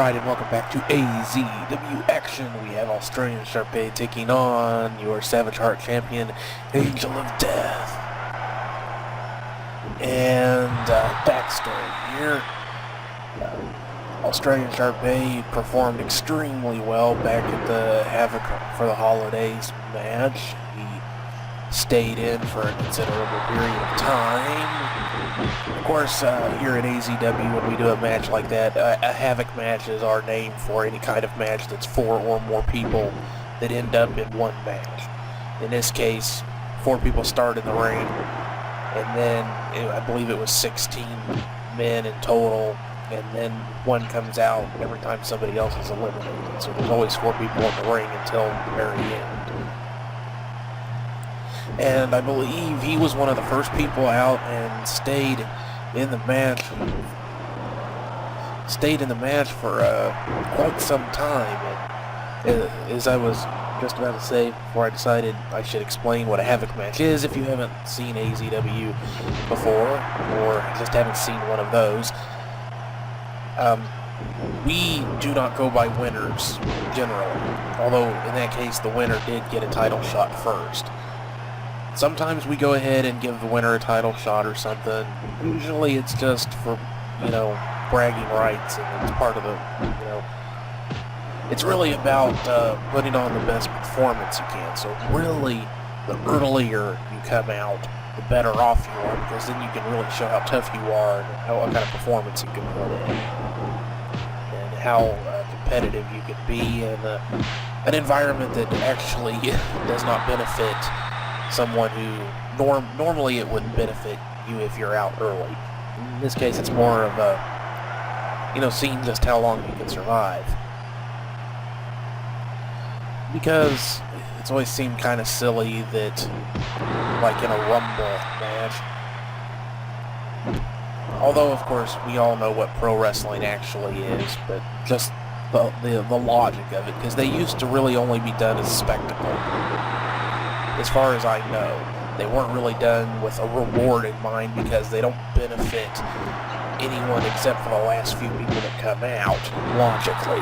Alright, and welcome back to AZW Action. We have Australian Shar Pei taking on your Savage Heart champion, Angel of Death. And backstory here. Australian Shar Pei performed extremely well back at the Havoc for the Holidays match. He stayed in for a considerable period of time. Of course, here at AZW, when we do a match like that, a Havoc match is our name for any kind of match that's 4 or more people that end up in one match. In this case, 4 people start in the ring, and then I believe it was 16 men in total, and then one comes out every time somebody else is eliminated. So there's always 4 people in the ring until the very end. And I believe he was one of the first people out and stayed in the match for quite some time. And as I was just about to say before I decided I should explain what a Havoc match is, if you haven't seen AZW before or just haven't seen one of those, we do not go by winners generally, although in that case the winner did get a title shot first. Sometimes we go ahead and give the winner a title shot or something. Usually it's just for, bragging rights, and it's part of the, it's really about putting on the best performance you can. So really, the earlier you come out, the better off you are, because then you can really show how tough you are and what kind of performance you can put in, and how competitive you can be in an environment that actually does not benefit someone who normally it wouldn't benefit you if you're out early. In this case, it's more of a, seeing just how long you can survive. Because it's always seemed kind of silly that, like in a Rumble match, although of course we all know what pro wrestling actually is, but just the logic of it, because they used to really only be done as a spectacle. As far as I know, they weren't really done with a reward in mind, because they don't benefit anyone except for the last few people that come out, logically.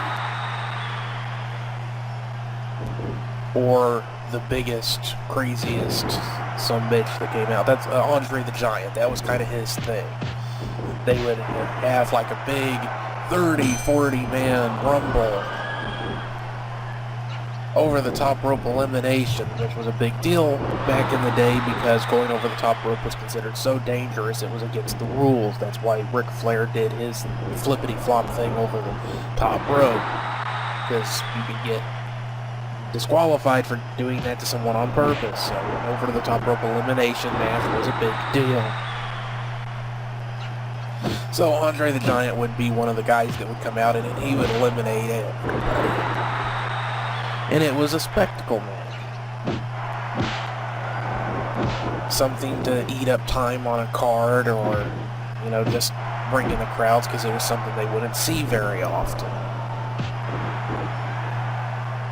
Or the biggest, craziest sumbitch that came out. That's Andre the Giant. That was kind of his thing. They would have like a big 30, 40 man rumble, over the top rope elimination, which was a big deal back in the day because going over the top rope was considered so dangerous, it was against the rules. That's why Ric Flair did his flippity flop thing over the top rope, because you could get disqualified for doing that to someone on purpose. So an over the top rope elimination match was a big deal. So Andre the Giant would be one of the guys that would come out and he would eliminate everybody. And it was a spectacle match. Something to eat up time on a card, or, just bring in the crowds, because it was something they wouldn't see very often.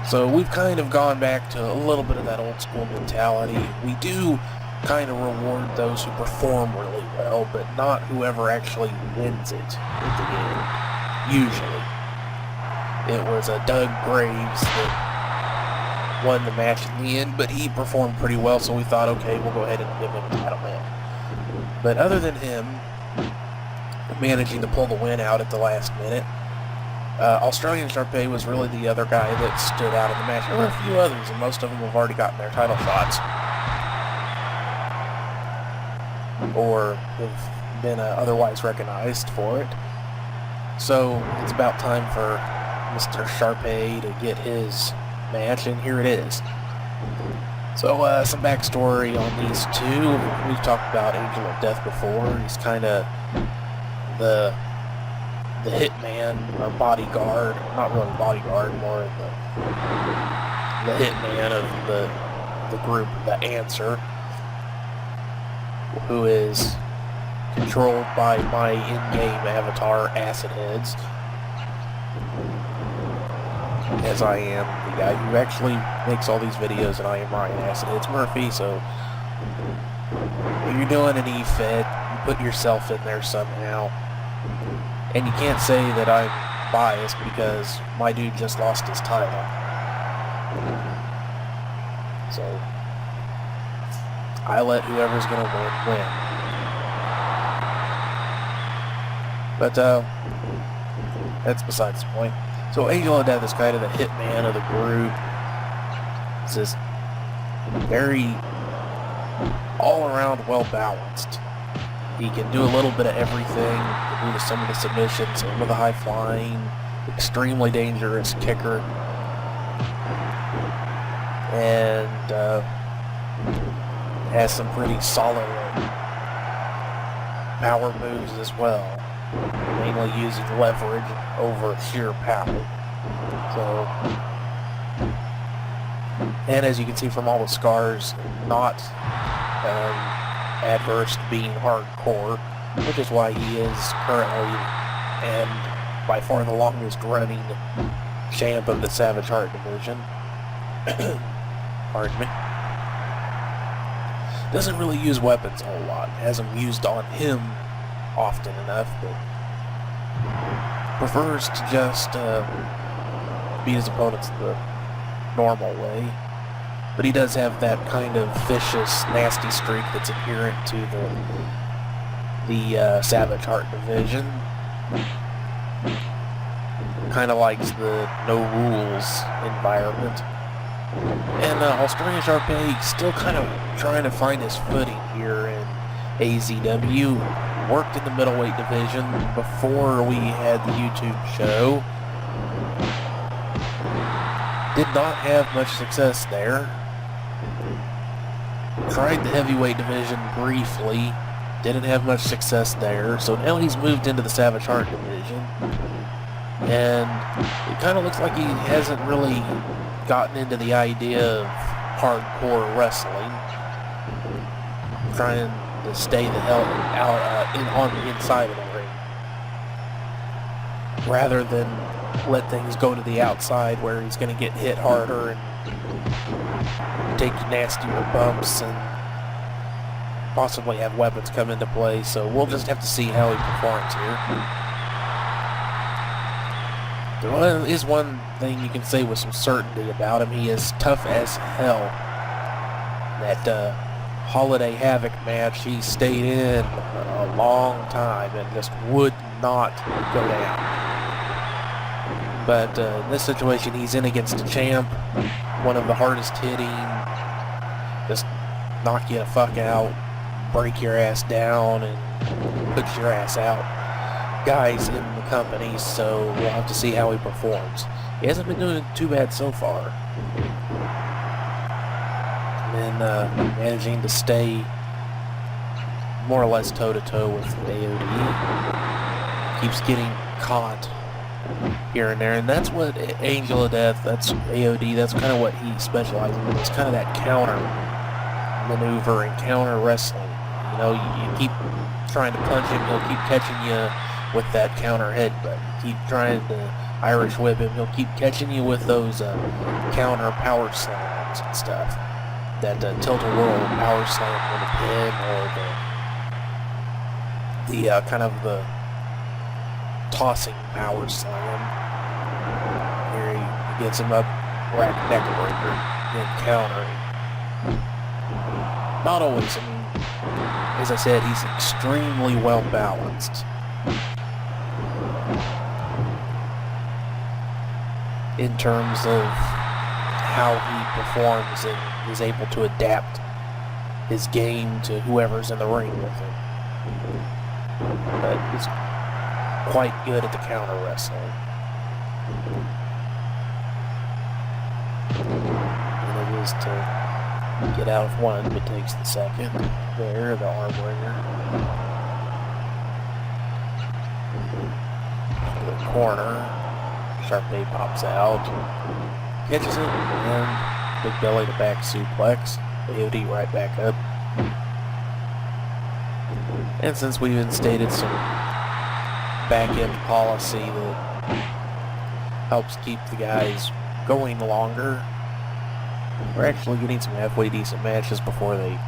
So we've kind of gone back to a little bit of that old school mentality. We do kind of reward those who perform really well, but not whoever actually wins it at the end. Usually. It was a Doug Graves that won the match in the end, but he performed pretty well, so we thought, okay, we'll go ahead and give him a title match. But other than him managing to pull the win out at the last minute, Australian Shar Pei was really the other guy that stood out in the match. There were a few others, and most of them have already gotten their title shots, or have been otherwise recognized for it. So it's about time for Mr. Shar Pei to get his match, and here it is. So some backstory on these two. We've talked about Angel of Death before. He's kind of the hitman, or bodyguard, not really bodyguard, more of the hitman of the group, the Answer, who is controlled by my in-game avatar, Acid Heads, as I am the guy who actually makes all these videos, and I am Ryan Acid Heads Murphy. So if you're doing an E-Fed, you put yourself in there somehow, and you can't say that I'm biased because my dude just lost his title. So I let whoever's gonna win, win. But that's besides the point. So Angel of Death is kind of the hitman of the group. It's just very all-around well-balanced. He can do a little bit of everything. He can do some of the submissions, some of the high-flying, extremely dangerous kicker. And has some pretty solid power moves as well, mainly using leverage over sheer power. So, and as you can see from all the scars, not adverse to being hardcore, which is why he is currently and by far the longest running champ of the Savage Heart division. Pardon me. Doesn't really use weapons a whole lot. Has them used on him often enough, but prefers to just beat his opponents the normal way. But he does have that kind of vicious, nasty streak that's inherent to the Savage Heart division. Kind of likes the no rules environment. And Australian Shar Pei still kind of trying to find his footing here in AZW. Worked in the middleweight division before we had the YouTube show. Did not have much success there. Tried the heavyweight division briefly. Didn't have much success there. So now he's moved into the Savage Heart division. And it kind of looks like he hasn't really gotten into the idea of hardcore wrestling, trying to stay the hell out on the inside of the ring, rather than let things go to the outside where he's going to get hit harder and take nastier bumps and possibly have weapons come into play. So we'll just have to see how he performs here. There is one thing you can say with some certainty about him. He is tough as hell. That Holiday Havoc match, he stayed in a long time and just would not go down. But in this situation, he's in against a champ, one of the hardest hitting, just knock you the fuck out, break your ass down, and put your ass out guys in the company, so we'll have to see how he performs. He hasn't been doing too bad so far. And then managing to stay more or less toe-to-toe with AOD. Keeps getting caught here and there, and that's what Angel of Death, that's AOD, that's kind of what he specializes in. It's kind of that counter maneuver and counter wrestling. You know, you keep trying to punch him, he'll keep catching you with that counter headbutt. Keep trying to Irish whip him, he'll keep catching you with those counter power slams and stuff. That tilt-a-whirl power slam with a pin, or the kind of the tossing power slam. Here he gets him up, rack neck breaker, then countering. Not always, I mean, as I said, he's extremely well balanced. In terms of how he performs and is able to adapt his game to whoever's in the ring with him. But he's quite good at the counter wrestling. And it is to get out of one, but takes the second. There, the arm wringer. To the corner. Shar Pei pops out, catches it, and big belly to back suplex. AOD right back up. And since we've instated some back-end policy that helps keep the guys going longer, we're actually getting some halfway decent matches before they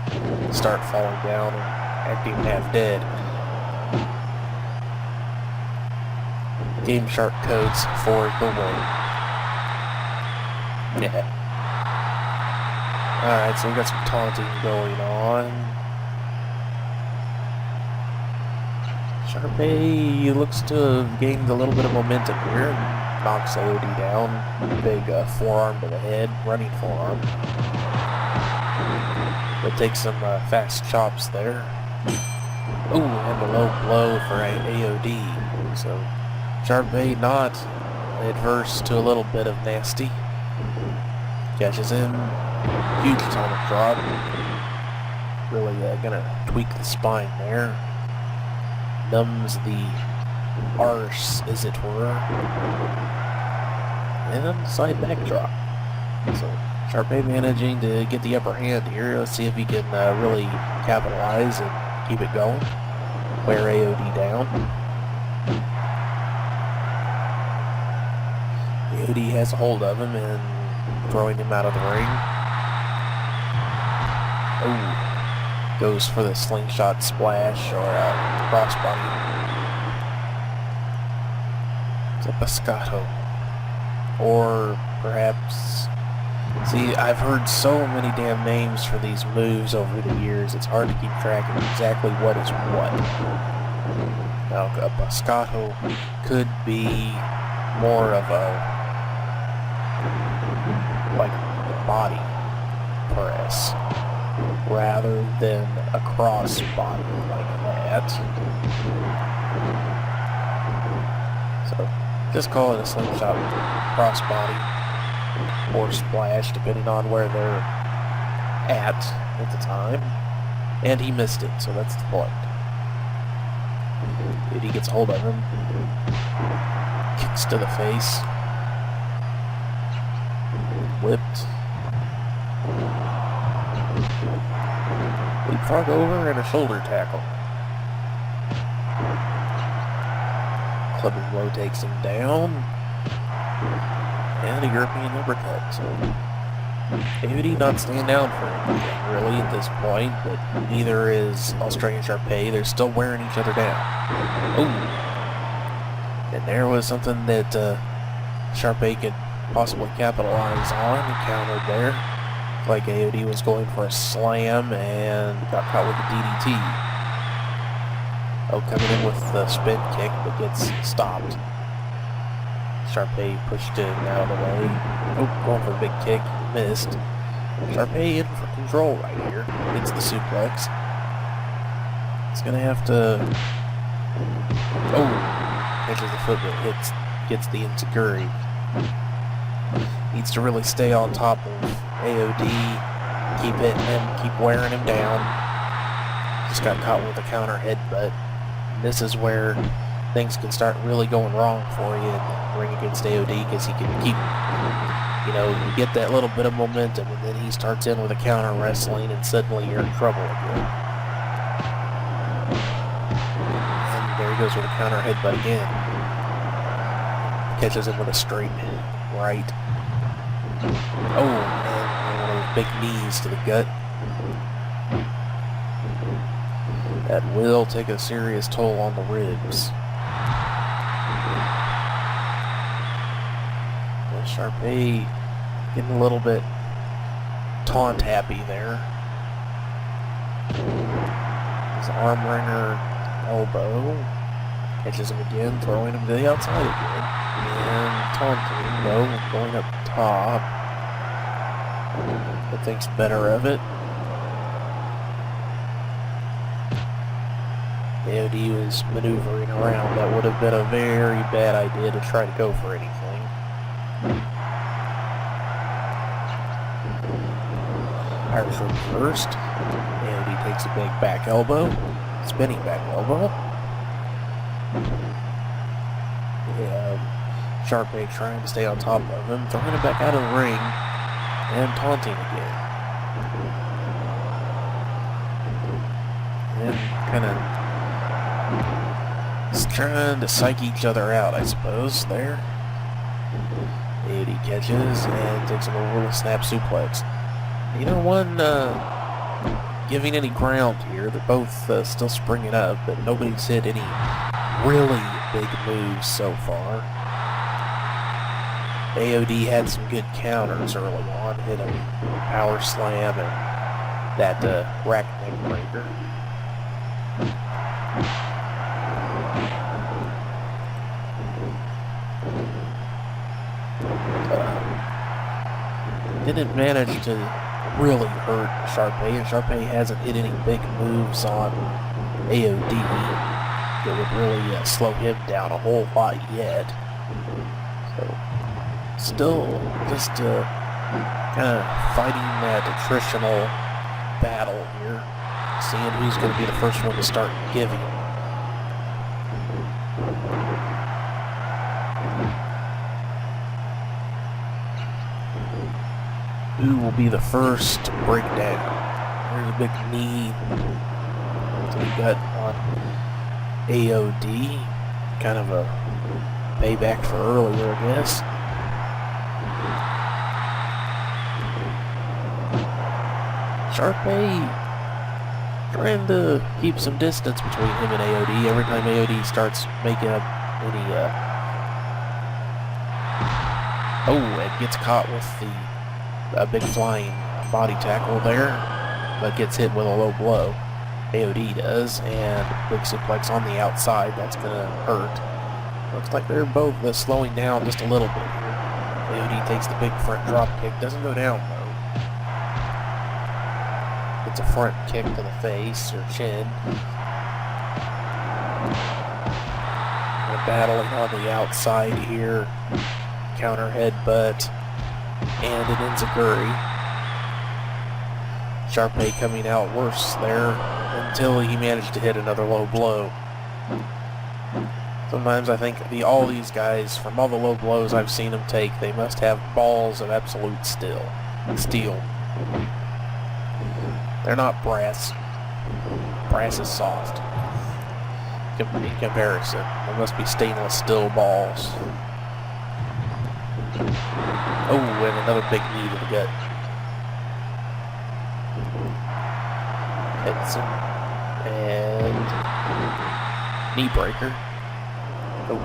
start falling down and acting half dead. Game Shark codes for the win. Yeah. Alright, so we got some taunting going on. Shar Pei looks to have gained a little bit of momentum here. Knocks AOD down. Big forearm to the head. Running forearm. But takes some fast chops there. Ooh, and a low blow for AOD. So Shar Pei not adverse to a little bit of nasty. Catches him. Huge atomic drop. Really gonna tweak the spine there. Numbs the arse, as it were. And then side backdrop. So Shar Pei managing to get the upper hand here. Let's see if he can really capitalize and keep it going. Wear AOD down. AOD has a hold of him and throwing him out of the ring. Oh, goes for the slingshot splash or crossbody. It's a pescato. Or perhaps... See, I've heard so many damn names for these moves over the years, it's hard to keep track of exactly what is what. Now, a pescato could be more of a... like a body press, rather than a cross body like that. So, just call it a slingshot crossbody or splash, depending on where they're at the time. And he missed it, so that's the point. He gets a hold of him. Kicks to the face. Whipped. Leapfrog over and a shoulder tackle. Clubbing blow takes him down. And a European uppercut. So AOD not staying down for anything really at this point, but neither is Australian Shar Pei. They're still wearing each other down. Oh! And there was something that Shar Pei could possibly capitalize on. He countered there. Like AOD was going for a slam and got caught with the DDT. Oh, coming in with the spin kick, but gets stopped. Shar Pei pushed it out of the way. Oh, going for a big kick. Missed. Shar Pei in for control right here. Hits the suplex. It's gonna have to... Oh! Catches the foot, but gets the enziguri. Needs to really stay on top of AOD. Keep hitting him, keep wearing him down. Just got caught with a counter headbutt. This is where things can start really going wrong for you in the ring against AOD, because he can keep, you know, you get that little bit of momentum, and then he starts in with a counter wrestling, and suddenly you're in trouble again. And there he goes with a counter headbutt again. Catches him with a straight right. Oh, man, one of those big knees to the gut. That will take a serious toll on the ribs. Shar Pei getting a little bit taunt happy there. His arm wringer elbow. Catches him again, throwing him to the outside again. And taunting, no, going up top. But thinks better of it. AOD was maneuvering around. That would have been a very bad idea to try to go for anything. Irish whip first. AOD takes a big back elbow. Spinning back elbow. Shar Pei trying to stay on top of him. Throwing him back out of the ring. And taunting again. And kind of trying to psych each other out, I suppose, there. AOD catches and takes him over with a snap suplex. Neither one giving any ground here. They're both still springing up, but nobody's hit any really big moves so far. AOD had some good counters early on, hit a power slam and that rack neck breaker. Didn't manage to really hurt Shar Pei, and Shar Pei hasn't hit any big moves on AOD that would really slow him down a whole lot yet. So, still just kind of fighting that attritional battle here, seeing who's going to be the first one to start giving. Who will be the first to break down? There's a big knee to the gut on AOD. Kind of a payback for earlier, I guess. Shar Pei trying to keep some distance between him and AOD. Every time AOD starts making up any... and gets caught with a big flying body tackle there, but gets hit with a low blow. AOD does, and big suplex on the outside. That's gonna hurt. Looks like they're both slowing down just a little bit here. AOD takes the big front drop kick, doesn't go down though. It's a front kick to the face or chin. They're battling on the outside here. Counter headbutt. And an enziguri. Shar Pei coming out worse there until he managed to hit another low blow. Sometimes I think all these guys, from all the low blows I've seen them take, they must have balls of absolute steel. They're not brass. Brass is soft. In comparison, they must be stainless steel balls. Oh, and another big knee to the gut. Hits him. And knee breaker. Oh.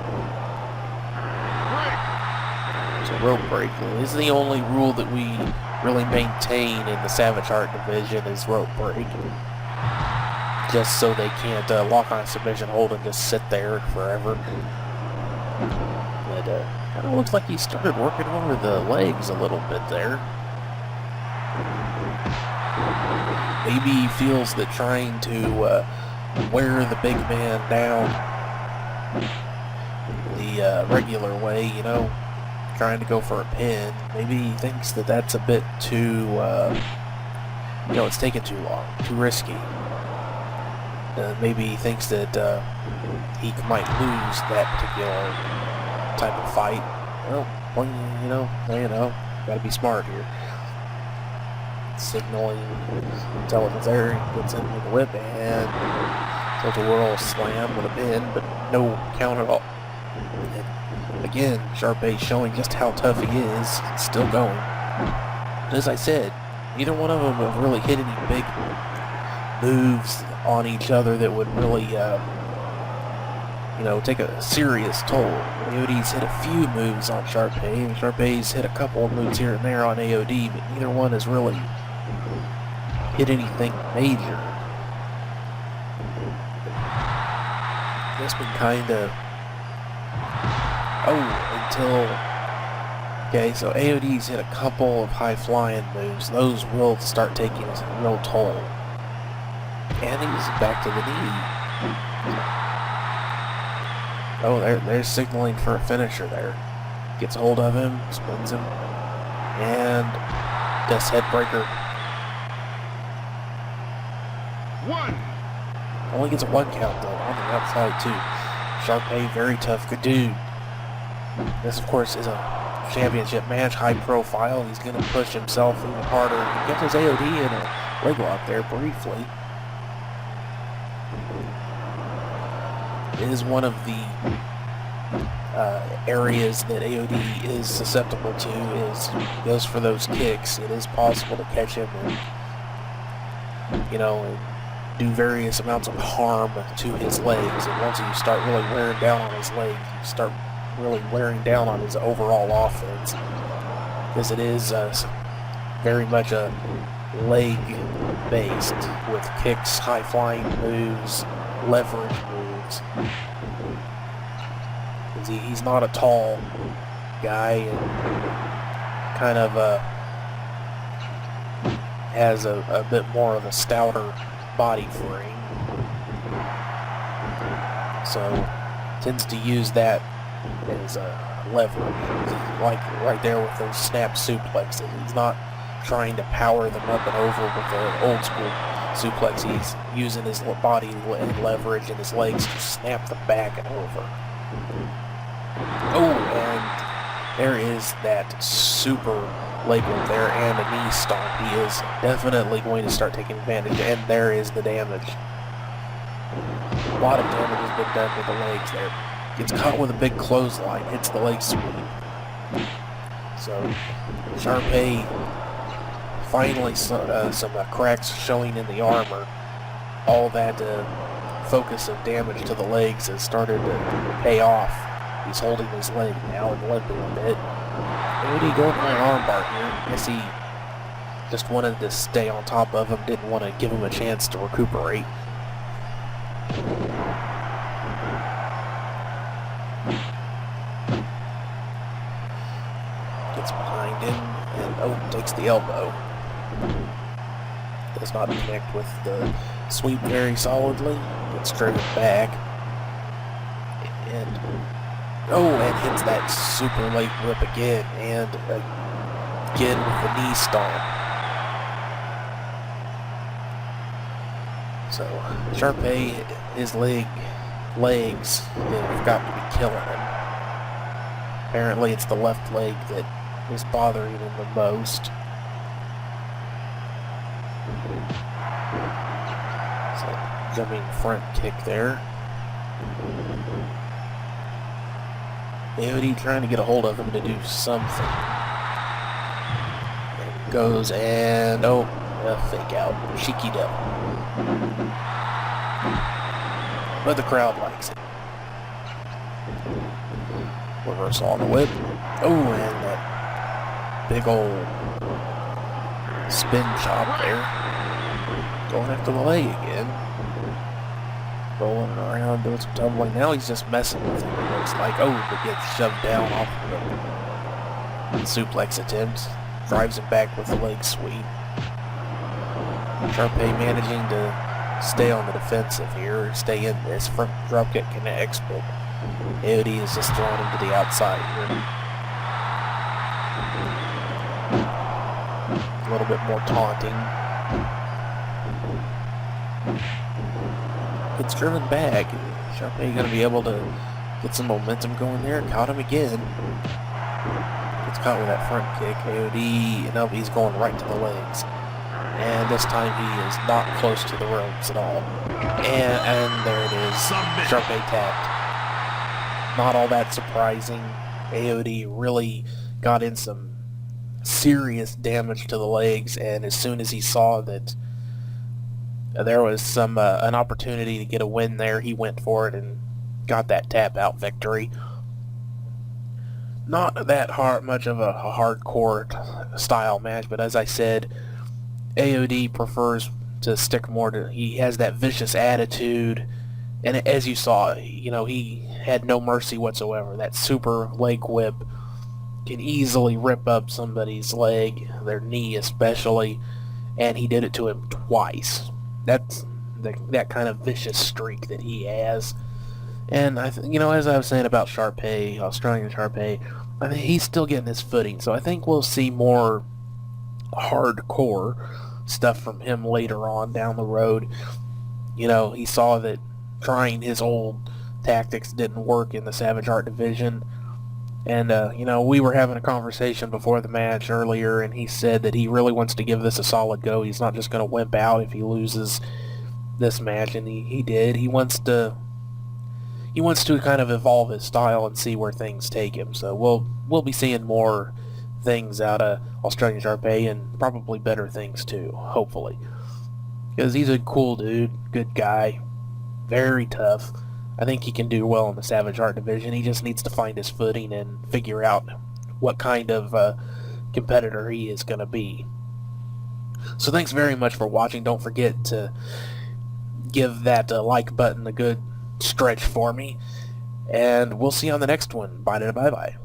It's a rope break. This is the only rule that we really maintain in the Savage Art division is rope break. Just so they can't lock on a submission hold and just sit there forever. But kind of looks like he started working over the legs a little bit there. Maybe he feels that trying to wear the big man down the regular way, you know, trying to go for a pin, maybe he thinks that that's a bit too, you know, it's taking too long, too risky. Maybe he thinks that he might lose that particular type of fight. Well, you know, gotta be smart here. Signaling intelligence there, he gets in with a whip and tilt-a-whirl slam with a pin, but no count at all. And again, Shar Pei showing just how tough he is, still going. And as I said, neither one of them have really hit any big moves on each other that would really, you know, take a serious toll. AOD's hit a few moves on Shar Pei, and Shar Pei's hit a couple of moves here and there on AOD, but neither one has really hit anything major. Just been kind of... Okay, so AOD's hit a couple of high-flying moves. Those will start taking a real toll. And he's back to the knee. Oh, they're signaling for a finisher there. Gets hold of him, spins him, and Death's Head Breaker. One. Only gets a 1 count though, on the outside too. Shar Pei, very tough, good dude. This of course is a championship match, high profile. He's going to push himself even harder. He gets his AOD in a leg lock there briefly. It is one of the areas that AOD is susceptible to, is goes for those kicks. It is possible to catch him and, you know, do various amounts of harm to his legs, and once you start really wearing down on his legs, you start really wearing down on his overall offense, because it is very much a leg-based, with kicks, high-flying moves, leverage moves. He's not a tall guy, and kind of has a bit more of a stouter body frame, so tends to use that as a leverage, like right there with those snap suplexes. He's not trying to power them up and over with the old school suplex. He's using his body and leverage and his legs to snap them back and over. Oh, and there is that super leg whip there and a knee stomp. He is definitely going to start taking advantage, and there is the damage. A lot of damage has been done to the legs there. Gets caught with a big clothesline, hits the leg sweep. So, Shar Pei, finally some cracks showing in the armor. All that focus of damage to the legs has started to pay off. He's holding his leg now and limping a bit. AOD going for an armbar here. I guess he just wanted to stay on top of him, didn't want to give him a chance to recuperate. Gets behind him and takes the elbow. Does not connect with the sweep very solidly. Gets driven back. And hits that super leg whip again, and again with the knee stomp. So, Shar Pei, his legs have got to be killing him. Apparently it's the left leg that is bothering him the most. So, jumping front kick there. AOD trying to get a hold of him to do something. And goes and, a fake out. Cheeky devil. But the crowd likes it. Reversal on the whip. And that big old spin chop there. Going after the leg again. Rolling around, doing some tumbling. Now he's just messing with him. It looks like, but gets shoved down off of the suplex attempts. Drives him back with the leg sweep. Shar Pei managing to stay on the defensive here, stay in this. Front dropkick connects, but AOD is just throwing him to the outside here. A little bit more taunting. It's driven back. Shar Pei going to be able to get some momentum going there. Caught him again. Gets caught with that front kick. AOD, he's going right to the legs. And this time he is not close to the ropes at all. And there it is. Shar Pei tapped. Not all that surprising. AOD really got in some serious damage to the legs, and as soon as he saw that there was an opportunity to get a win there, he went for it and got that tap out victory. Not that much of a hardcore style match, but as I said, AOD prefers to stick more to, he has that vicious attitude, and as you saw, he had no mercy whatsoever. That super leg whip can easily rip up somebody's leg, their knee especially, and he did it to him twice. That's that kind of vicious streak that he has. And as I was saying about Shar Pei, Australian Shar Pei, I think he's still getting his footing. So I think we'll see more hardcore stuff from him later on down the road. He saw that trying his old tactics didn't work in the Savage Art division. And, we were having a conversation before the match earlier, and he said that he really wants to give this a solid go. He's not just going to wimp out if he loses this match, and he did. He wants to kind of evolve his style and see where things take him. So we'll be seeing more things out of Australian Shar Pei, and probably better things too, hopefully. Because he's a cool dude, good guy, very tough. I think he can do well in the Savage Art division. He just needs to find his footing and figure out what kind of competitor he is going to be. So thanks very much for watching. Don't forget to give that like button a good stretch for me. And we'll see you on the next one. Bye-bye.